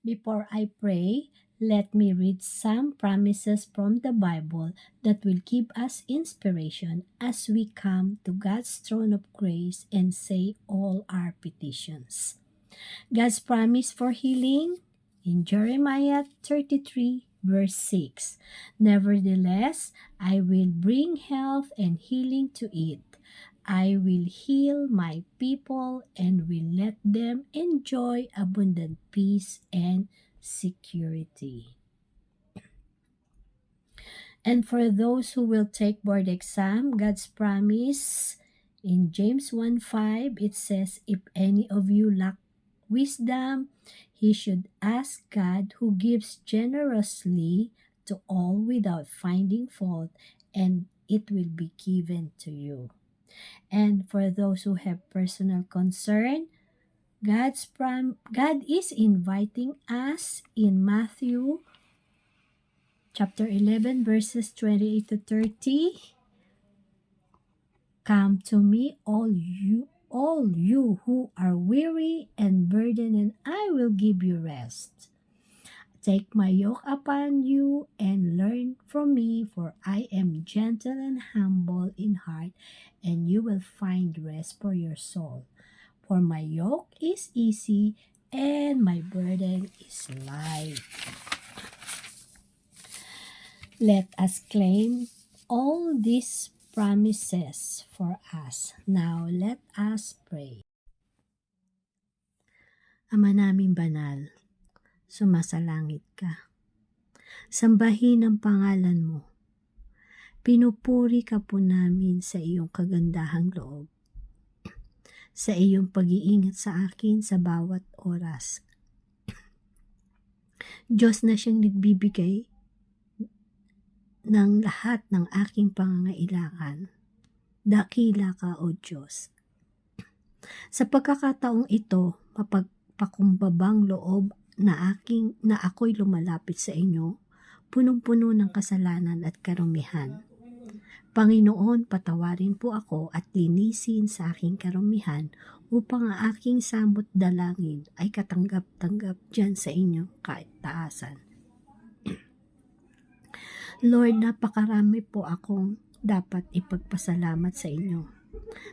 Before I pray, let me read some promises from the Bible that will give us inspiration as we come to God's throne of grace and say all our petitions. God's promise for healing in Jeremiah 33, verse 6. Nevertheless, I will bring health and healing to it. I will heal my people and will let them enjoy abundant peace and security. And for those who will take board exam, God's promise in James 1:5, it says, if any of you lack wisdom, he should ask God, who gives generously to all without finding fault, and it will be given to you. And for those who have personal concern, God is inviting us in Matthew chapter 11 verses 28 to 30. Come to me, all you who are weary and burdened, and I will give you rest. Take my yoke upon you and learn from me, for I am gentle and humble in heart, and you will find rest for your soul. For my yoke is easy and my burden is light. Let us claim all these promises for us. Now let us pray. Ama naming banal, sumasalangit ka. Sambahin ang pangalan mo. Pinupuri ka po namin sa iyong kagandahang loob, sa iyong pag-iingat sa akin sa bawat oras. Diyos na siyang nagbibigay ng lahat ng aking pangangailangan. Dakila ka, O Diyos. Sa pagkakataong ito, mapagpakumbabang loob na ako'y lumalapit sa inyo, punong-puno ng kasalanan at karumihan. Panginoon, patawarin po ako at linisin sa aking karumihan upang ang aking samot dalangin ay katanggap-tanggap dyan sa inyong kaitaasan. Lord, napakarami po akong dapat ipagpasalamat sa inyo.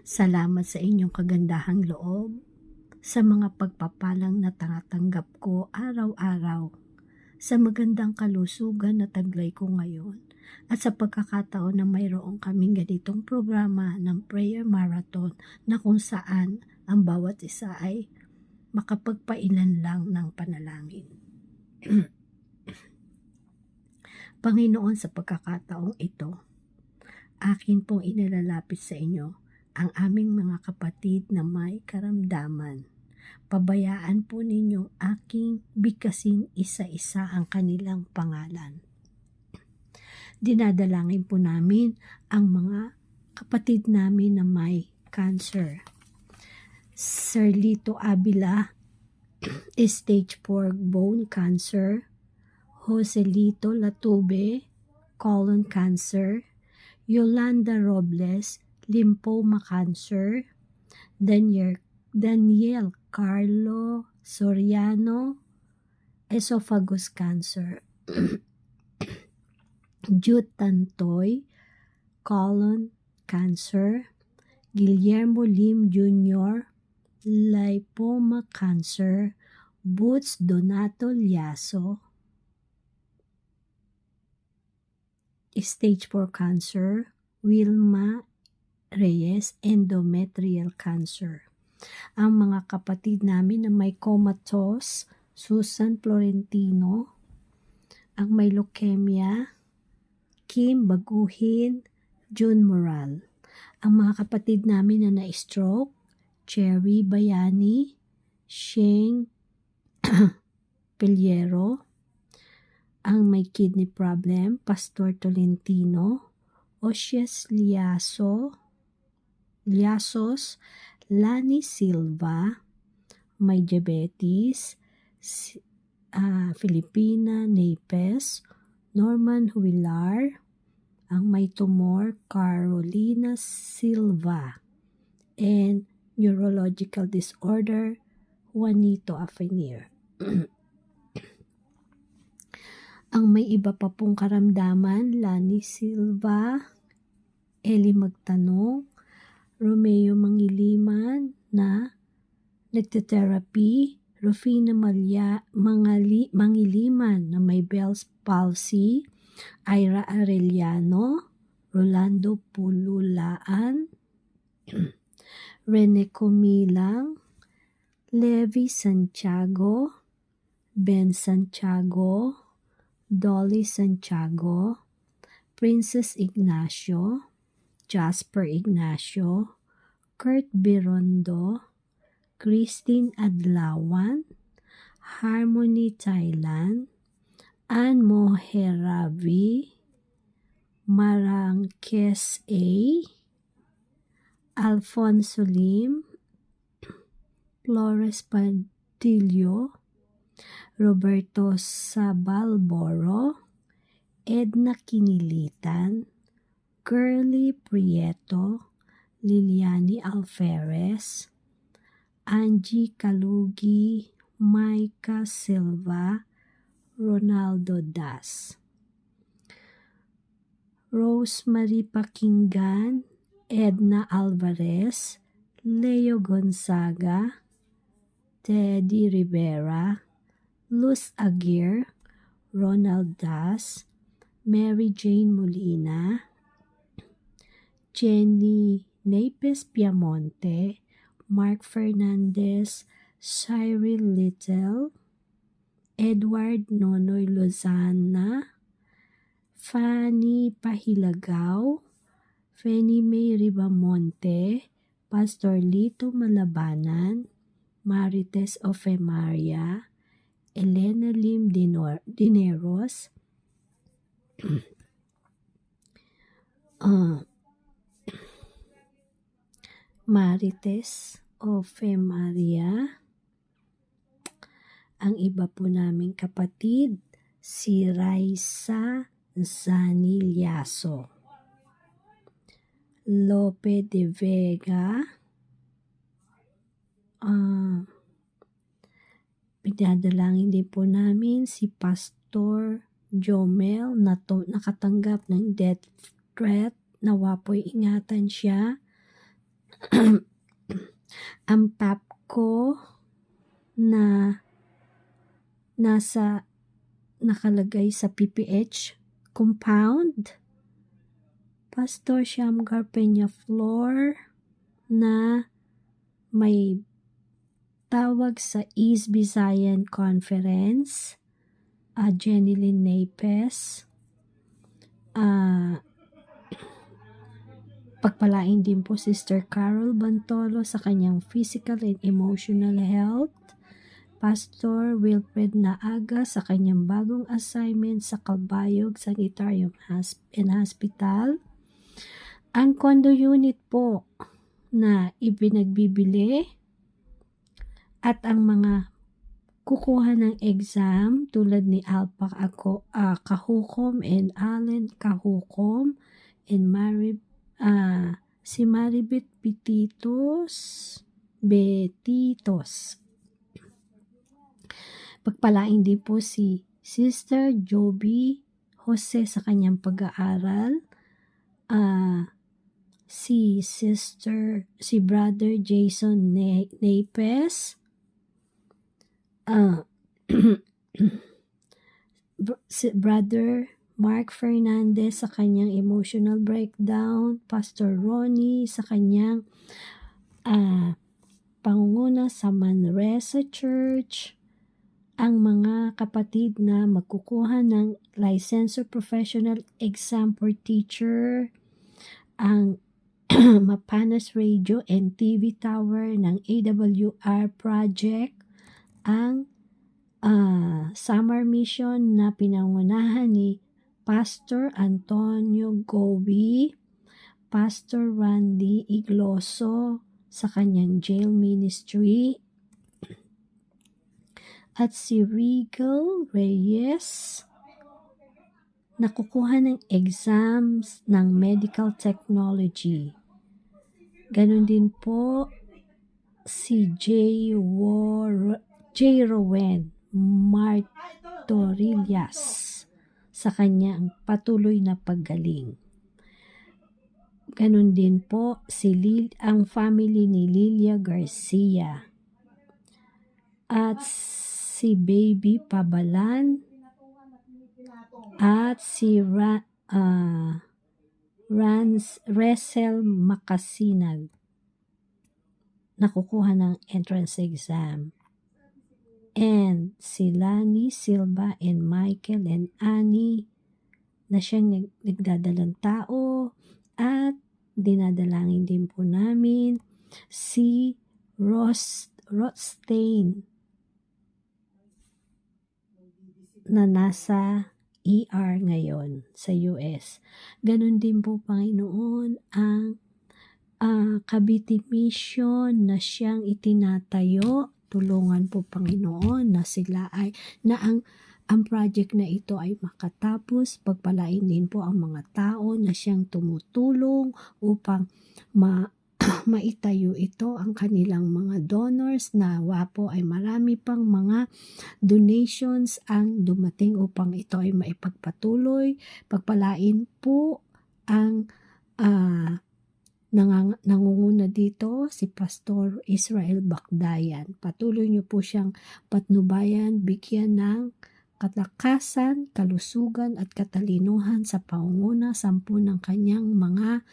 Salamat sa inyong kagandahang loob, sa mga pagpapalang na tangatanggap ko araw-araw, sa magandang kalusugan na taglay ko ngayon, at sa pagkakataon na mayroong kaming ganitong programa ng prayer marathon na kung saan ang bawat isa ay makapagpailan lang ng panalangin. Panginoon, sa pagkakataong ito, akin pong inalalapit sa inyo ang aming mga kapatid na may karamdaman. Pabayaan po ninyong aking bigkasin isa-isa ang kanilang pangalan. Dinadalangin po namin ang mga kapatid namin na may cancer. Sir Lito Avila, stage 4 bone cancer. Joselito Latube, colon cancer. Yolanda Robles, lymphoma cancer. Daniel Carlo Soriano, esophagus cancer. Jude Tantoy, colon cancer. Guillermo Lim Jr., lymphoma cancer. Boots Donato Liaso, stage 4 cancer. Wilma Reyes, endometrial cancer. Ang mga kapatid namin na may comatose, Susan Florentino. Ang may leukemia, Kim Baguhin, June Moral. Ang mga kapatid namin na na-stroke, Cherry Bayani, Sheng Peliero. Ang may kidney problem, Pastor Tolentino, Osias Liasos, Lani Silva. May diabetes, Filipina Napes, Norman Huilar. Ang may tumor, Carolina Silva. And neurological disorder, Juanito Afanir. Ang may iba pa pong karamdaman, Lani Silva, Eli Magtanong, Romeo Mangiliman na nagte-therapy, Rufina Mangiliman na may Bell's palsy, Ira Arellano, Rolando Pululaan, Rene Comilang, Levi Santiago, Ben Santiago, Dolly Santiago, Princess Ignacio, Jasper Ignacio, Kurt Birondo, Christine Adlawan, Harmony Thailand, Ann Moheravi, Marangkes A, Alfonso Lim, Flores Padillo, Roberto Sabalboro, Edna Kinilitan, Girly Prieto, Liliani Alferez, Angie Kalugi, Maika Silva, Ronaldo Das, Rosemary Pakinggan, Edna Alvarez, Leo Gonzaga, Teddy Rivera, Luz Aguirre, Ronald Das, Mary Jane Molina, Jenny Napes Piamonte, Mark Fernandez, Cyril Little, Edward Nonoy Lozana, Fanny Pahilagaw, Fanny May Ribamonte, Pastor Lito Malabanan, Marites Ofemaria, Elena Lim Dineros, Marites Ofemaria. Ang iba po naming kapatid, si Raisa Zanilyaso, Lope de Vega, pinadalangin din po namin si Pastor Jomel na nakatanggap ng death threat, nawa po'y ingatan siya. Ang pap ko na nakalagay sa PPH compound, Pastor Shamgar Peñaflor na may tawag sa East Visayan Conference, Jenilyn Napes, pagpalain din po Sister Carol Bantolo sa kanyang physical and emotional health, Pastor Wilfred Naaga sa kanyang bagong assignment sa Calbayog Sanitarium and Hospital, ang condo unit po na ibinagbibili, at ang mga kukuha ng exam tulad ni Alpa Kahukom and Allen Kahukom and si Maribet Betitos. Pagpalain din po si Sister Joby Jose sa kanyang pag-aaral, si Brother Jason Napes, Brother Mark Fernandez sa kanyang emotional breakdown, Pastor Ronnie sa kanyang pangunguna sa Manresa Church, ang mga kapatid na magkukuha ng licensure professional exam for teacher, ang Mapanas Radio and TV Tower ng AWR Project, ang summer mission na pinangunahan ni Pastor Antonio Gobi, Pastor Randy Igloso sa kanyang jail ministry, at si Regal Reyes nakukuha ng exams ng medical technology. Ganon din po si J. Rowen Martorillas sa kanya ang patuloy na paggaling. Ganon din po ang family ni Lilia Garcia at si Baby Pabalan at si Resel Makasinag nakukuha ng entrance exam. And si Lani Silva and Michael and Annie na siyang nagdadalang tao, at dinadalangin din po namin si Rothstein na nasa ER ngayon sa US. Ganon din po, Panginoon, ang Cavite Mission na siyang itinatayo. Tulungan po, Panginoon, na sila ay ang project na ito ay makatapos. Pagpalain din po ang mga tao na siyang tumutulong upang maitayo ito, ang kanilang mga donors. Nawa po ay marami pang mga donations ang dumating upang ito ay maipagpatuloy. Pagpalain po ang nangunguna dito si Pastor Israel Bakdayan. Patuloy niyo po siyang patnubayan, bigyan ng kalakasan, kalusugan at katalinuhan sa pangunguna sampu ng kanyang mga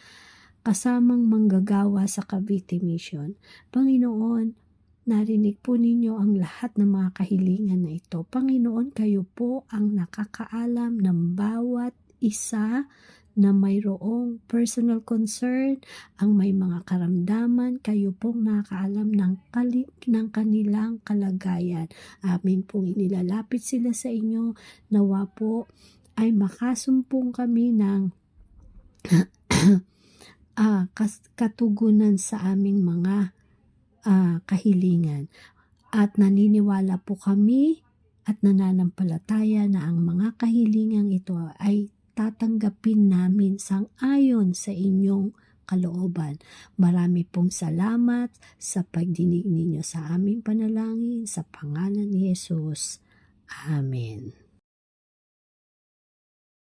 kasamang manggagawa sa Cavite Mission. Panginoon, narinig po ninyo ang lahat ng mga kahilingan na ito. Panginoon, kayo po ang nakakaalam ng bawat isa na mayroong personal concern, ang may mga karamdaman, kayo pong nakakaalam ng kanilang kalagayan. Amin pong inilalapit sila sa inyo, nawa po ay makasumpong kami ng katugunan sa aming mga kahilingan. At naniniwala po kami at nananampalataya na ang mga kahilingan ito ay tatanggapin namin sang-ayon sa inyong kalooban. Marami pong salamat sa pagdinig ninyo sa aming panalangin sa pangalan ni Jesus. Amen.